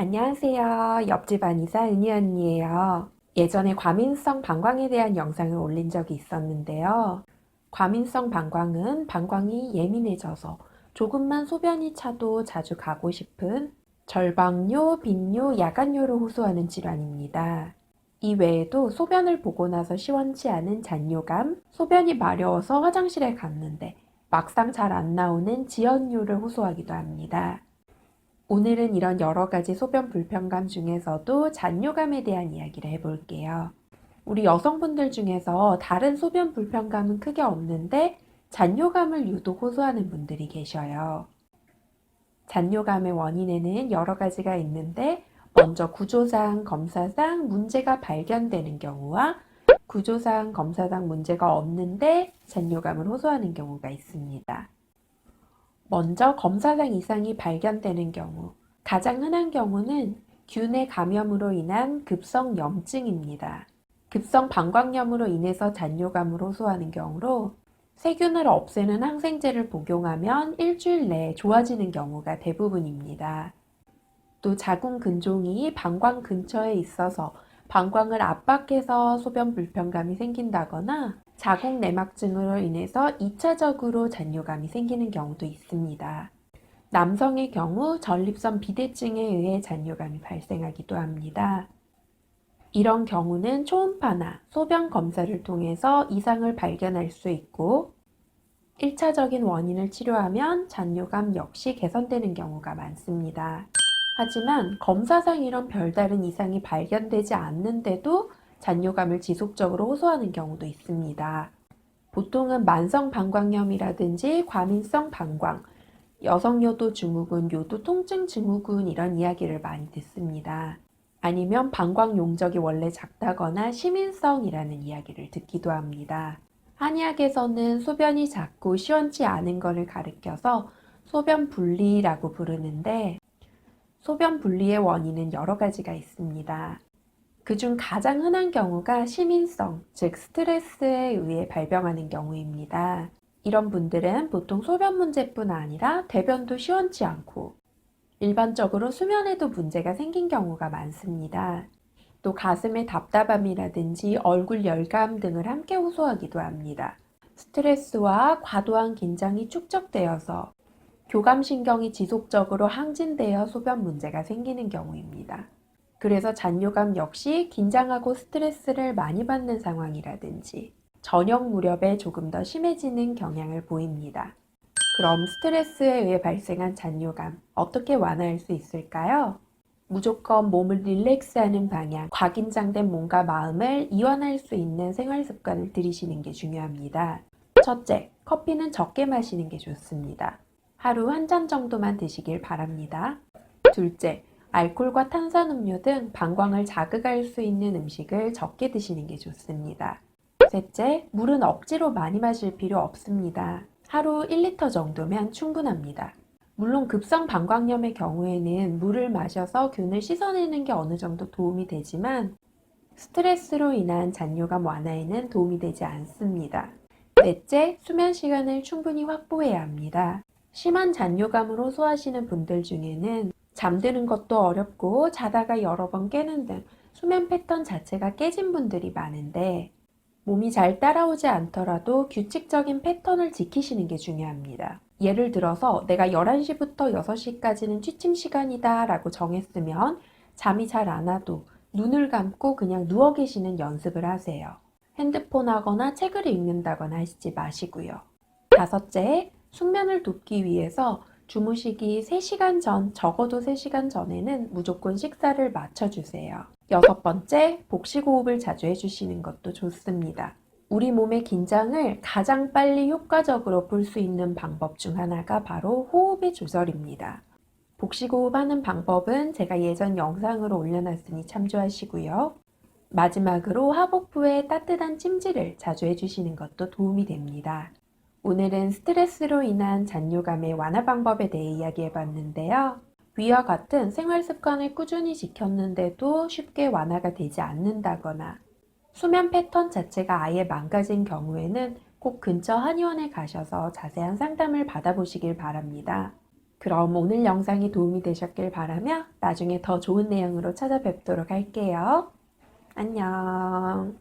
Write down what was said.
안녕하세요. 옆집 안이사 은희 언니예요. 예전에 과민성 방광에 대한 영상을 올린 적이 있었는데요. 과민성 방광은 방광이 예민해져서 조금만 소변이 차도 자주 가고 싶은 절방뇨, 빈뇨, 야간뇨를 호소하는 질환입니다. 이 외에도 소변을 보고 나서 시원치 않은 잔뇨감, 소변이 마려워서 화장실에 갔는데 막상 잘 안 나오는 지연뇨를 호소하기도 합니다. 오늘은 이런 여러 가지 소변 불편감 중에서도 잔뇨감에 대한 이야기를 해볼게요. 우리 여성분들 중에서 다른 소변 불편감은 크게 없는데 잔뇨감을 유독 호소하는 분들이 계셔요. 잔뇨감의 원인에는 여러 가지가 있는데 먼저 구조상, 검사상 문제가 발견되는 경우와 구조상, 검사상 문제가 없는데 잔뇨감을 호소하는 경우가 있습니다. 먼저 검사상 이상이 발견되는 경우, 가장 흔한 경우는 균의 감염으로 인한 급성 염증입니다. 급성 방광염으로 인해서 잔뇨감을 호소하는 경우로 세균을 없애는 항생제를 복용하면 일주일 내에 좋아지는 경우가 대부분입니다. 또 자궁 근종이 방광 근처에 있어서 방광을 압박해서 소변 불편감이 생긴다거나 자궁 내막증으로 인해서 2차적으로 잔뇨감이 생기는 경우도 있습니다. 남성의 경우 전립선 비대증에 의해 잔뇨감이 발생하기도 합니다. 이런 경우는 초음파나 소변 검사를 통해서 이상을 발견할 수 있고 1차적인 원인을 치료하면 잔뇨감 역시 개선되는 경우가 많습니다. 하지만 검사상 이런 별다른 이상이 발견되지 않는데도 잔뇨감을 지속적으로 호소하는 경우도 있습니다. 보통은 만성 방광염이라든지 과민성 방광, 여성요도 증후군, 요도 통증 증후군 이런 이야기를 많이 듣습니다. 아니면 방광 용적이 원래 작다거나 시민성이라는 이야기를 듣기도 합니다. 한의학에서는 소변이 작고 시원치 않은 것을 가리켜서 소변 분리라고 부르는데 소변 분리의 원인은 여러 가지가 있습니다. 그중 가장 흔한 경우가 시민성, 즉 스트레스에 의해 발병하는 경우입니다. 이런 분들은 보통 소변 문제뿐 아니라 대변도 시원치 않고 일반적으로 수면에도 문제가 생긴 경우가 많습니다. 또 가슴의 답답함이라든지 얼굴 열감 등을 함께 호소하기도 합니다. 스트레스와 과도한 긴장이 축적되어서 교감신경이 지속적으로 항진되어 소변 문제가 생기는 경우입니다. 그래서 잔뇨감 역시 긴장하고 스트레스를 많이 받는 상황이라든지 저녁 무렵에 조금 더 심해지는 경향을 보입니다. 그럼 스트레스에 의해 발생한 잔뇨감 어떻게 완화할 수 있을까요? 무조건 몸을 릴렉스하는 방향, 과긴장된 몸과 마음을 이완할 수 있는 생활 습관을 들이시는 게 중요합니다. 첫째, 커피는 적게 마시는 게 좋습니다. 하루 한 잔 정도만 드시길 바랍니다. 둘째, 알코올과 탄산음료 등 방광을 자극할 수 있는 음식을 적게 드시는 게 좋습니다. 셋째, 물은 억지로 많이 마실 필요 없습니다. 하루 1리터 정도면 충분합니다. 물론 급성 방광염의 경우에는 물을 마셔서 균을 씻어내는 게 어느 정도 도움이 되지만 스트레스로 인한 잔뇨감 완화에는 도움이 되지 않습니다. 넷째, 수면 시간을 충분히 확보해야 합니다. 심한 잔뇨감을 호소하시는 분들 중에는 잠드는 것도 어렵고 자다가 여러 번 깨는 등 수면 패턴 자체가 깨진 분들이 많은데 몸이 잘 따라오지 않더라도 규칙적인 패턴을 지키시는 게 중요합니다. 예를 들어서 내가 11시부터 6시까지는 취침 시간이다 라고 정했으면 잠이 잘 안 와도 눈을 감고 그냥 누워 계시는 연습을 하세요. 핸드폰 하거나 책을 읽는다거나 하시지 마시고요. 다섯째, 숙면을 돕기 위해서 주무시기 3시간 전, 적어도 3시간 전에는 무조건 식사를 맞춰주세요. 여섯 번째, 복식호흡을 자주 해주시는 것도 좋습니다. 우리 몸의 긴장을 가장 빨리 효과적으로 풀 수 있는 방법 중 하나가 바로 호흡의 조절입니다. 복식호흡 하는 방법은 제가 예전 영상으로 올려놨으니 참조하시고요. 마지막으로 하복부에 따뜻한 찜질을 자주 해주시는 것도 도움이 됩니다. 오늘은 스트레스로 인한 잔뇨감의 완화 방법에 대해 이야기해 봤는데요. 위와 같은 생활 습관을 꾸준히 지켰는데도 쉽게 완화가 되지 않는다거나 수면 패턴 자체가 아예 망가진 경우에는 꼭 근처 한의원에 가셔서 자세한 상담을 받아보시길 바랍니다. 그럼 오늘 영상이 도움이 되셨길 바라며 나중에 더 좋은 내용으로 찾아뵙도록 할게요. 안녕.